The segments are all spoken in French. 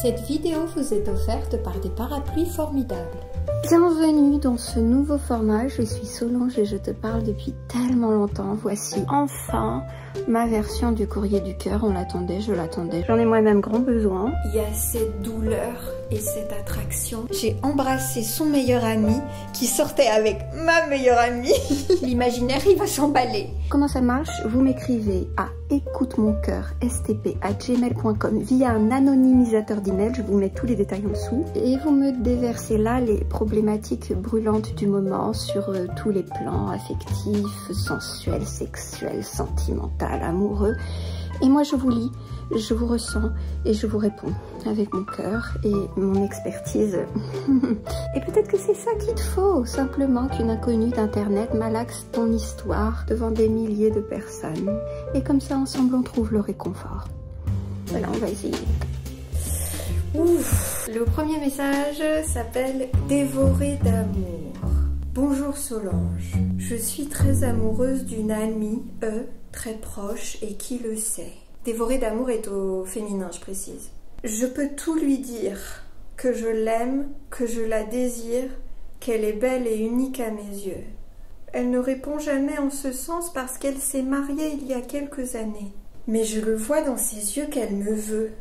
Cette vidéo vous est offerte par des parapluies formidables. Bienvenue dans ce nouveau format, je suis Solange et je te parle depuis tellement longtemps. Voici enfin ma version du courrier du cœur, on l'attendait, je l'attendais. J'en ai moi-même grand besoin. Il y a cette douleur et cette attraction. J'ai embrassé son meilleur ami qui sortait avec ma meilleure amie. L'imaginaire il va s'emballer. Comment ça marche? Vous m'écrivez à écoute-mon-cœur-stp@gmail.com via un anonymisateur d'email, je vous mets tous les détails en dessous. Et vous me déversez là les problématiques brûlantes du moment sur tous les plans affectifs, sensuels, sexuels, sentimentaux, amoureux. Et moi je vous lis, je vous ressens et je vous réponds avec mon cœur et mon expertise. Et peut-être que c'est ça qu'il te faut, simplement qu'une inconnue d'internet malaxe ton histoire devant des milliers de personnes. Et comme ça ensemble on trouve le réconfort. Voilà, on va essayer. Ouf. Le premier message s'appelle « Dévorée d'amour ». Bonjour Solange, je suis très amoureuse d'une amie, très proche et qui le sait. Dévorée d'amour est au féminin, je précise. Je peux tout lui dire, que je l'aime, que je la désire, qu'elle est belle et unique à mes yeux. Elle ne répond jamais en ce sens parce qu'elle s'est mariée il y a quelques années. Mais je le vois dans ses yeux qu'elle me veut.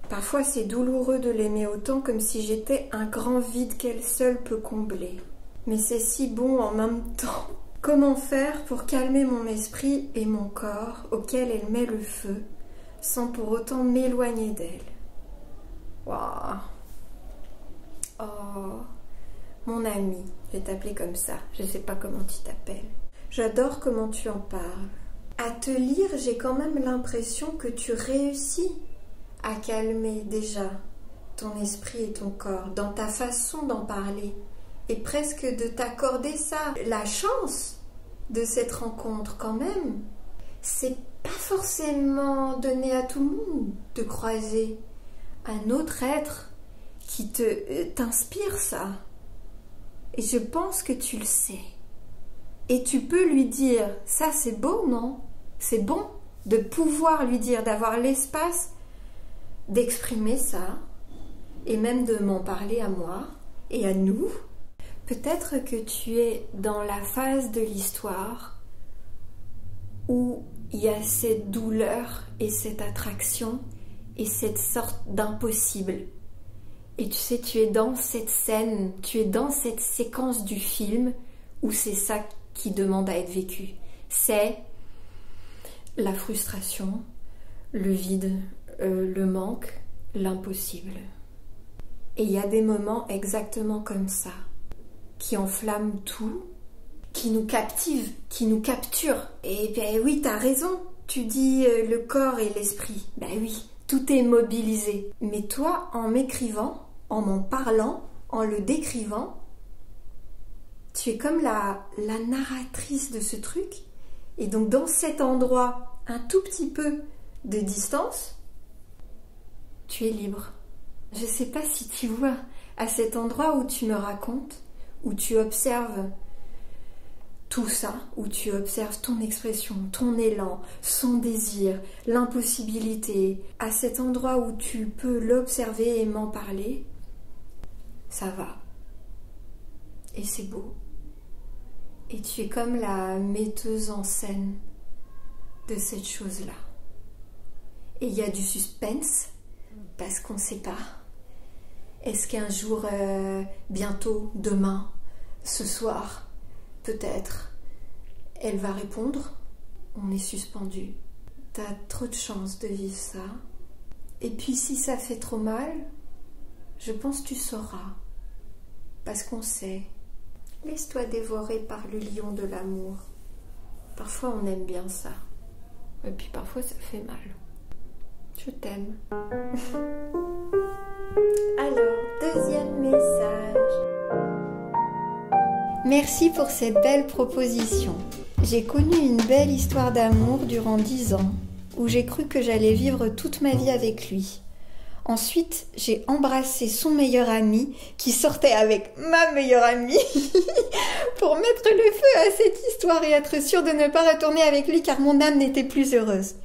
Parfois c'est douloureux de l'aimer autant comme si j'étais un grand vide qu'elle seule peut combler. Mais c'est si bon en même temps. Comment faire pour calmer mon esprit et mon corps auquel elle met le feu, sans pour autant m'éloigner d'elle? Waouh! Oh, mon ami, je vais t'appeler comme ça, je sais pas comment tu t'appelles. J'adore comment tu en parles. À te lire, j'ai quand même l'impression que tu réussis à calmer déjà ton esprit et ton corps dans ta façon d'en parler et presque de t'accorder ça, la chance de cette rencontre quand même. C'est pas forcément donné à tout le monde de croiser un autre être qui t'inspire ça. Et je pense que tu le sais. Et tu peux lui dire, ça c'est beau, non? C'est bon de pouvoir lui dire, d'avoir l'espace d'exprimer ça et même de m'en parler à moi et à nous. Peut-être que tu es dans la phase de l'histoire où il y a cette douleur et cette attraction et cette sorte d'impossible. Et tu sais, tu es dans cette scène, tu es dans cette séquence du film où c'est ça qui demande à être vécu. C'est la frustration, le vide, le manque, l'impossible. Et il y a des moments exactement comme ça, qui enflamment tout, qui nous captivent, qui nous capturent. Et ben oui, t'as raison, tu dis le corps et l'esprit. Ben oui, tout est mobilisé. Mais toi, en m'écrivant, en m'en parlant, en le décrivant, tu es comme la narratrice de ce truc. Et donc dans cet endroit, un tout petit peu de distance, tu es libre. Je ne sais pas si tu vois, à cet endroit où tu me racontes, où tu observes tout ça, où tu observes ton expression, ton élan, son désir, l'impossibilité, à cet endroit où tu peux l'observer et m'en parler, ça va. Et c'est beau. Et tu es comme la metteuse en scène de cette chose-là. Et il y a du suspense, parce qu'on ne sait pas. Est-ce qu'un jour, bientôt, demain, ce soir, peut-être, elle va répondre? On est suspendu. T'as trop de chance de vivre ça. Et puis si ça fait trop mal, je pense que tu sauras. Parce qu'on sait. Laisse-toi dévorer par le lion de l'amour. Parfois on aime bien ça. Et puis parfois ça fait mal. Je t'aime. Alors, deuxième message. Merci pour cette belle proposition. J'ai connu une belle histoire d'amour durant 10 ans, où j'ai cru que j'allais vivre toute ma vie avec lui. Ensuite, j'ai embrassé son meilleur ami, qui sortait avec ma meilleure amie, pour mettre le feu à cette histoire et être sûre de ne pas retourner avec lui car mon âme n'était plus heureuse.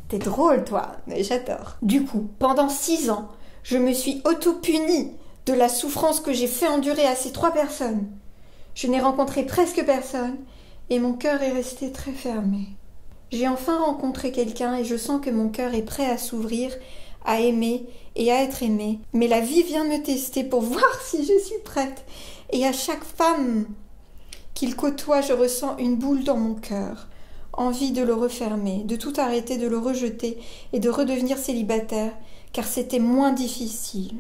T'es drôle, toi, mais j'adore. Du coup, pendant 6 ans, Je me suis auto-punie de la souffrance que j'ai fait endurer à ces 3 personnes. Je n'ai rencontré presque personne et mon cœur est resté très fermé. J'ai enfin rencontré quelqu'un et je sens que mon cœur est prêt à s'ouvrir, à aimer et à être aimé. Mais la vie vient me tester pour voir si je suis prête. Et à chaque femme qu'il côtoie, je ressens une boule dans mon cœur. Envie de le refermer, de tout arrêter, de le rejeter et de redevenir célibataire, car c'était moins difficile.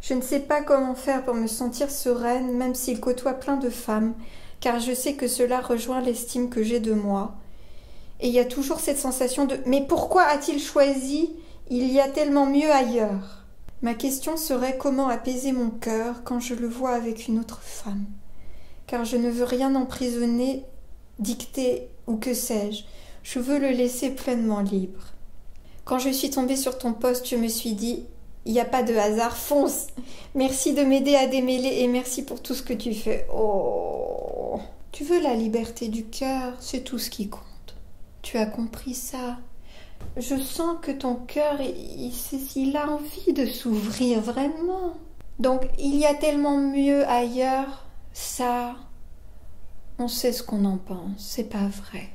Je ne sais pas comment faire pour me sentir sereine, même s'il côtoie plein de femmes, car je sais que cela rejoint l'estime que j'ai de moi. Et il y a toujours cette sensation de « Mais pourquoi a-t-il choisi ? Il y a tellement mieux ailleurs ?» Ma question serait comment apaiser mon cœur quand je le vois avec une autre femme. Car je ne veux rien emprisonner, dicter ou que sais-je. Je veux le laisser pleinement libre. Quand je suis tombée sur ton post, je me suis dit « Il n'y a pas de hasard, fonce ! Merci de m'aider à démêler et merci pour tout ce que tu fais. Oh, tu veux la liberté du cœur, c'est tout ce qui compte. Tu as compris ça. Je sens que ton cœur, il a envie de s'ouvrir vraiment. Donc, il y a tellement mieux ailleurs. Ça, on sait ce qu'on en pense. C'est pas vrai.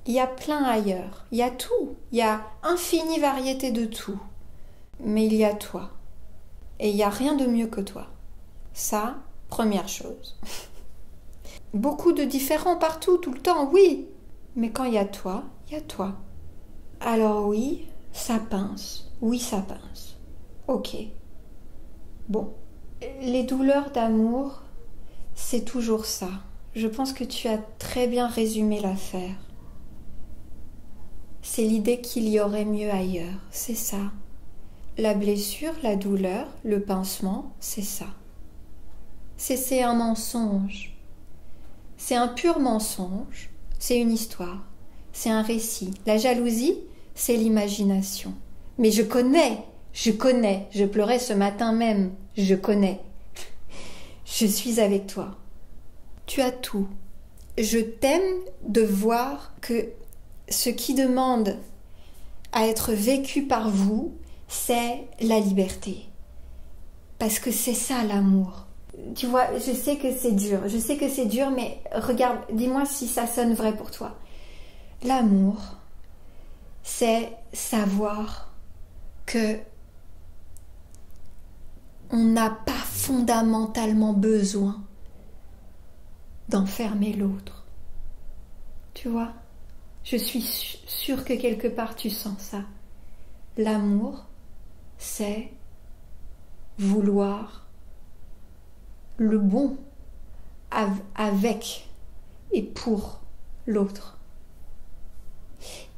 Il y a plein ailleurs. Il y a tout. Il y a infinie variété de tout. Mais il y a toi. Et il n'y a rien de mieux que toi. Ça, première chose. Beaucoup de différents partout, tout le temps, oui. Mais quand il y a toi, il y a toi. Alors oui, ça pince. Oui, ça pince. Ok. Bon. Les douleurs d'amour, c'est toujours ça. Je pense que tu as très bien résumé l'affaire. C'est l'idée qu'il y aurait mieux ailleurs. C'est ça. La blessure, la douleur, le pincement, c'est ça. C'est un mensonge. C'est un pur mensonge. C'est une histoire, c'est un récit. La jalousie, c'est l'imagination. Mais je connais, je pleurais ce matin même, je connais. Je suis avec toi. Tu as tout. Je t'aime de voir que ce qui demande à être vécu par vous, c'est la liberté. Parce que c'est ça l'amour. Tu vois, je sais que c'est dur, mais regarde, dis-moi si ça sonne vrai pour toi. L'amour, c'est savoir que on n'a pas fondamentalement besoin d'enfermer l'autre. Tu vois, je suis sûre que quelque part tu sens ça. L'amour, c'est vouloir le bon avec et pour l'autre.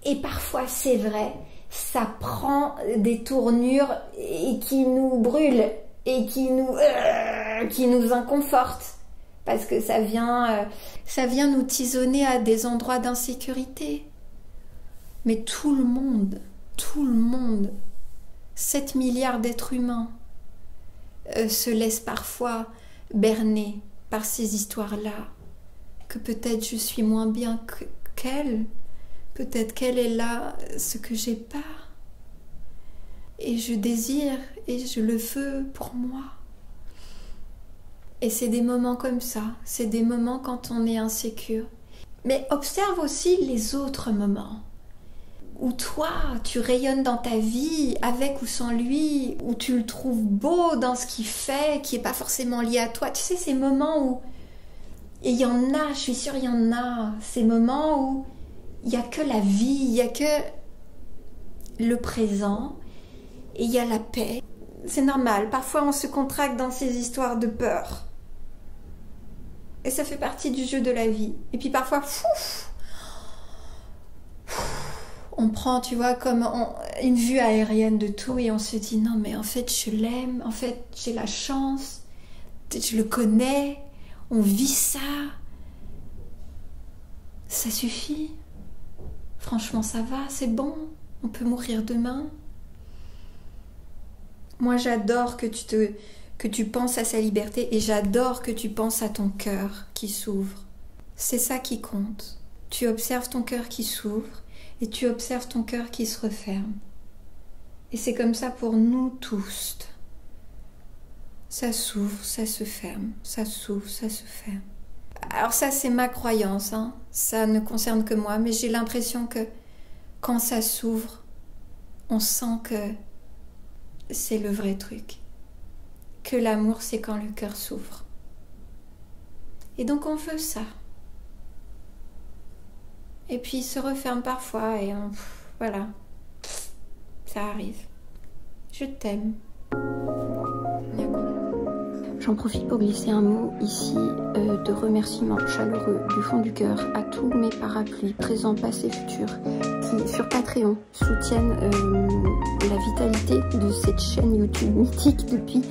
Et parfois, c'est vrai, ça prend des tournures et qui nous brûlent et qui nous inconfortent. Parce que ça vient nous tisonner à des endroits d'insécurité. Mais tout le monde, 7 milliards d'êtres humains, se laissent parfois berner par ces histoires-là, que peut-être je suis moins bien qu'elle, peut-être qu'elle est là ce que j'ai pas, et je désire et je le veux pour moi. Et c'est des moments comme ça, c'est des moments quand on est insécure. Mais observe aussi les autres moments où toi, tu rayonnes dans ta vie, avec ou sans lui, où tu le trouves beau dans ce qu'il fait, qui n'est pas forcément lié à toi. Tu sais, ces moments où... Et il y en a, je suis sûre, il y en a. Ces moments où il n'y a que la vie, il n'y a que le présent, et il y a la paix. C'est normal, parfois on se contracte dans ces histoires de peur. Et ça fait partie du jeu de la vie. Et puis parfois, on prend, tu vois, comme une vue aérienne de tout et on se dit non mais en fait je l'aime, en fait j'ai la chance, je le connais, on vit ça. Ça suffit. Franchement ça va, c'est bon, on peut mourir demain. Moi j'adore que tu penses à sa liberté et j'adore que tu penses à ton cœur qui s'ouvre. C'est ça qui compte. Tu observes ton cœur qui s'ouvre et tu observes ton cœur qui se referme. Et c'est comme ça pour nous tous. Ça s'ouvre, ça se ferme, ça s'ouvre, ça se ferme. Alors ça, c'est ma croyance, hein. Ça ne concerne que moi, mais j'ai l'impression que quand ça s'ouvre, on sent que c'est le vrai truc. Que l'amour, c'est quand le cœur s'ouvre. Et donc on veut ça. Et puis il se referme parfois et voilà, ça arrive. Je t'aime. J'en profite pour glisser un mot ici de remerciement chaleureux du fond du cœur à tous mes parapluies, présents, passés, futurs, qui sur Patreon soutiennent la vitalité de cette chaîne YouTube mythique depuis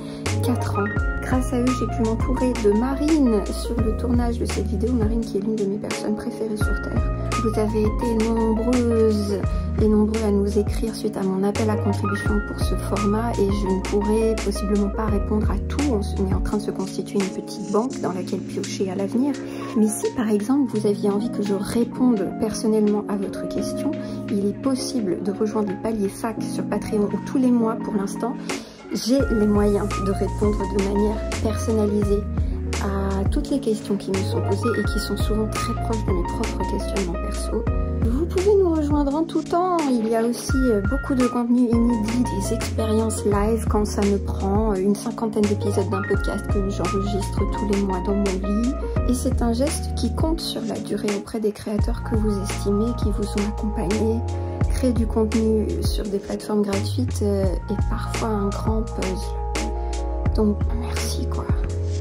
4 ans. Grâce à eux, j'ai pu m'entourer de Marine sur le tournage de cette vidéo. Marine qui est l'une de mes personnes préférées sur Terre. Vous avez été nombreuses et nombreux à nous écrire suite à mon appel à contribution pour ce format et je ne pourrai possiblement pas répondre à tout. On est en train de se constituer une petite banque dans laquelle piocher à l'avenir. Mais si par exemple vous aviez envie que je réponde personnellement à votre question, il est possible de rejoindre le palier FAQ sur Patreon où tous les mois pour l'instant, j'ai les moyens de répondre de manière personnalisée à toutes les questions qui me sont posées et qui sont souvent très proches de mes propres questionnements perso. Vous pouvez nous rejoindre en tout temps. Il y a aussi beaucoup de contenu inédit, des expériences live quand ça me prend, une 50aine d'épisodes d'un podcast que j'enregistre tous les mois dans mon lit. Et c'est un geste qui compte sur la durée auprès des créateurs que vous estimez, qui vous ont accompagné. Créer du contenu sur des plateformes gratuites est parfois un grand puzzle. Donc merci quoi.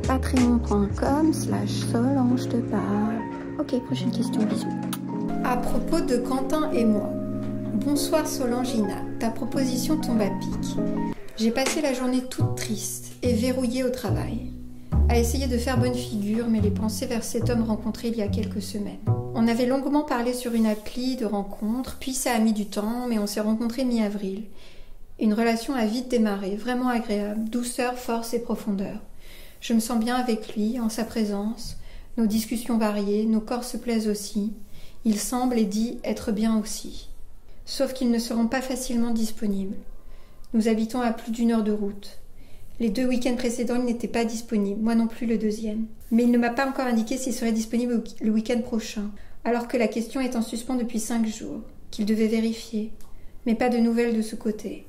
Patreon.com/Solange te parle. Ok, prochaine question, bisous. À propos de Quentin et moi. Bonsoir Solangina, ta proposition tombe à pic. J'ai passé la journée toute triste et verrouillée au travail, à essayer de faire bonne figure, mais les pensées vers cet homme rencontré il y a quelques semaines. On avait longuement parlé sur une appli de rencontre, puis ça a mis du temps, mais on s'est rencontrés mi-avril. Une relation a vite démarré, vraiment agréable, douceur, force et profondeur. Je me sens bien avec lui, en sa présence, nos discussions variées, nos corps se plaisent aussi. Il semble et dit être bien aussi. Sauf qu'ils ne seront pas facilement disponibles. Nous habitons à plus d'1 heure de route. Les 2 week-ends précédents, il n'était pas disponible, moi non plus le 2e. Mais il ne m'a pas encore indiqué s'il serait disponible le week-end prochain, alors que la question est en suspens depuis 5 jours, qu'il devait vérifier. Mais pas de nouvelles de ce côté.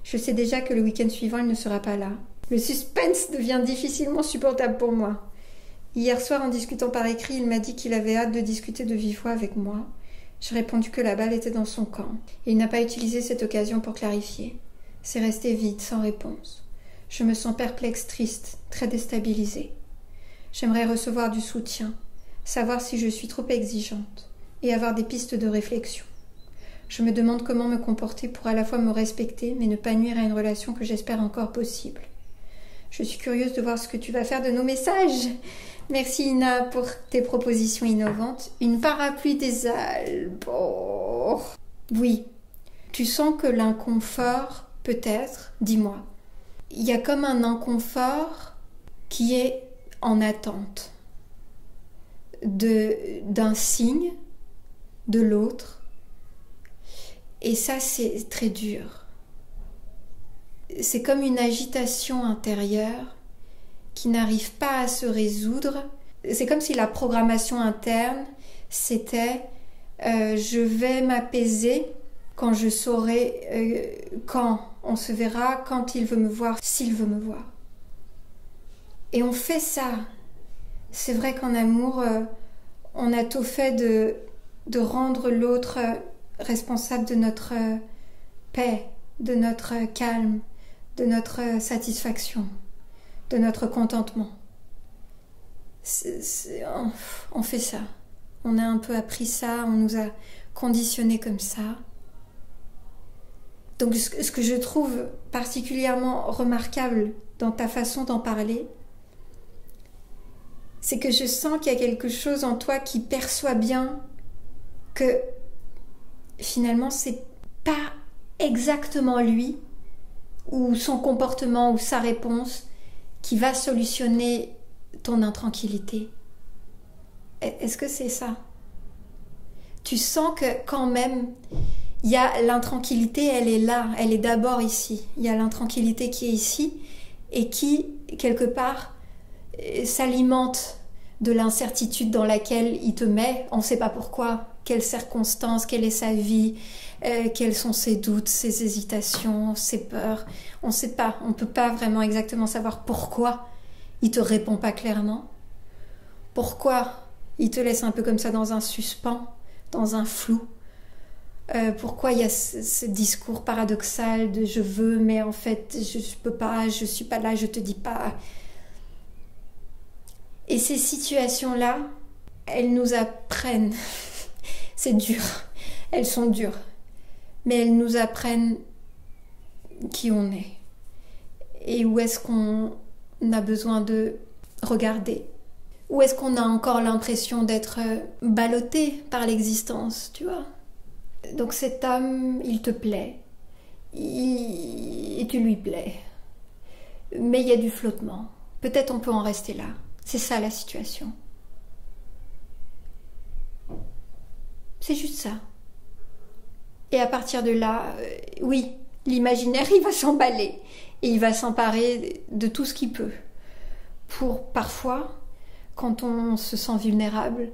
Je sais déjà que le week-end suivant, il ne sera pas là. Le suspense devient difficilement supportable pour moi. Hier soir, en discutant par écrit, il m'a dit qu'il avait hâte de discuter de vive voix avec moi. J'ai répondu que la balle était dans son camp. Et il n'a pas utilisé cette occasion pour clarifier. C'est resté vide, sans réponse. Je me sens perplexe, triste, très déstabilisée. J'aimerais recevoir du soutien, savoir si je suis trop exigeante, et avoir des pistes de réflexion. Je me demande comment me comporter pour à la fois me respecter, mais ne pas nuire à une relation que j'espère encore possible. Je suis curieuse de voir ce que tu vas faire de nos messages. Merci Ina pour tes propositions innovantes. Une parapluie des Alpes. Oh. Oui, tu sens que l'inconfort, peut-être, dis-moi. Il y a comme un inconfort qui est en attente d'un signe de l'autre. Et ça, c'est très dur. C'est comme une agitation intérieure qui n'arrive pas à se résoudre. C'est comme si la programmation interne, c'était je vais m'apaiser quand je saurai quand on se verra, quand il veut me voir, s'il veut me voir. Et on fait ça. C'est vrai qu'en amour, on a tout fait de rendre l'autre responsable de notre paix, de notre calme, de notre satisfaction, de notre contentement. On fait ça. On a un peu appris ça, on nous a conditionnés comme ça. Donc ce que je trouve particulièrement remarquable dans ta façon d'en parler, c'est que je sens qu'il y a quelque chose en toi qui perçoit bien que finalement c'est pas exactement lui ou son comportement ou sa réponse qui va solutionner ton intranquillité. Est-ce que c'est ça? Tu sens que quand même Il y a l'intranquillité, elle est là, elle est d'abord ici. Il y a l'intranquillité qui est ici et qui, quelque part, s'alimente de l'incertitude dans laquelle il te met. On ne sait pas pourquoi, quelles circonstances, quelle est sa vie, quels sont ses doutes, ses hésitations, ses peurs. On ne sait pas, on ne peut pas vraiment exactement savoir pourquoi il ne te répond pas clairement. Pourquoi il te laisse un peu comme ça dans un suspens, dans un flou. Pourquoi il y a ce discours paradoxal de je veux mais en fait je peux pas, je suis pas là, je te dis pas. Et ces situations-là, elles nous apprennent, c'est dur, elles sont dures, mais elles nous apprennent qui on est et où est-ce qu'on a besoin de regarder, où est-ce qu'on a encore l'impression d'être ballotté par l'existence, tu vois. Donc cet homme, il te plaît, et tu lui plais, mais il y a du flottement. Peut-être on peut en rester là. C'est ça la situation. C'est juste ça. Et à partir de là, oui, l'imaginaire, il va s'emballer et il va s'emparer de tout ce qu'il peut pour parfois, quand on se sent vulnérable,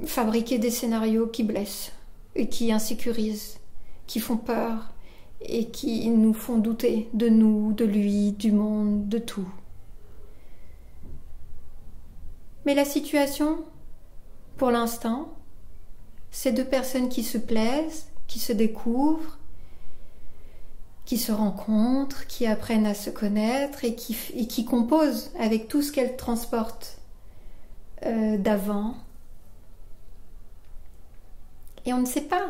fabriquer des scénarios qui blessent et qui insécurisent, qui font peur et qui nous font douter de nous, de lui, du monde, de tout. Mais la situation, pour l'instant, c'est deux personnes qui se plaisent, qui se découvrent, qui se rencontrent, qui apprennent à se connaître et qui composent avec tout ce qu'elles transportent d'avant. Et on ne sait pas.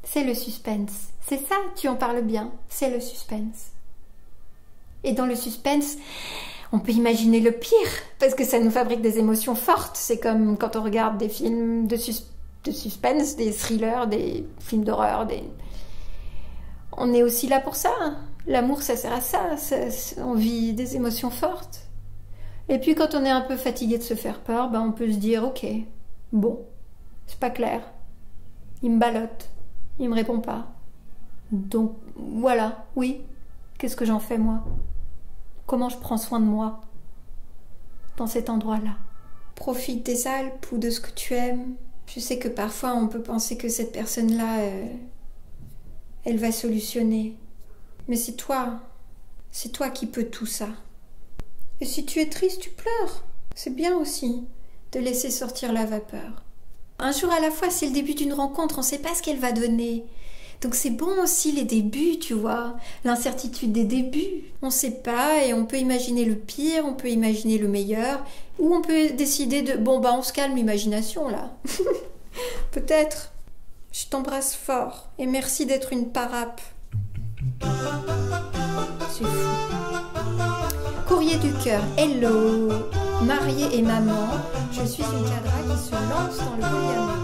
C'est le suspense. C'est ça, tu en parles bien. C'est le suspense. Et dans le suspense, on peut imaginer le pire, parce que ça nous fabrique des émotions fortes. C'est comme quand on regarde des films de suspense, des thrillers, des films d'horreur. On est aussi là pour ça. L'amour, ça sert à ça. On vit des émotions fortes. Et puis quand on est un peu fatigué de se faire peur, on peut se dire, ok, bon, c'est pas clair. Il me ballotte, il me répond pas. Donc voilà, oui, qu'est-ce que j'en fais moi? Comment je prends soin de moi dans cet endroit-là? Profite des Alpes ou de ce que tu aimes. Je sais que parfois on peut penser que cette personne-là, elle va solutionner. Mais c'est toi qui peux tout ça. Et si tu es triste, tu pleures. C'est bien aussi de laisser sortir la vapeur. Un jour à la fois, c'est le début d'une rencontre, on ne sait pas ce qu'elle va donner. Donc c'est bon aussi les débuts, tu vois, l'incertitude des débuts. On ne sait pas et on peut imaginer le pire, on peut imaginer le meilleur, ou on peut décider de, on se calme l'imagination là. Peut-être. Je t'embrasse fort et merci d'être une parape. C'est fou. Courrier du cœur, hello. Mariée et maman, je suis une cadra qui se lance dans le polyamour.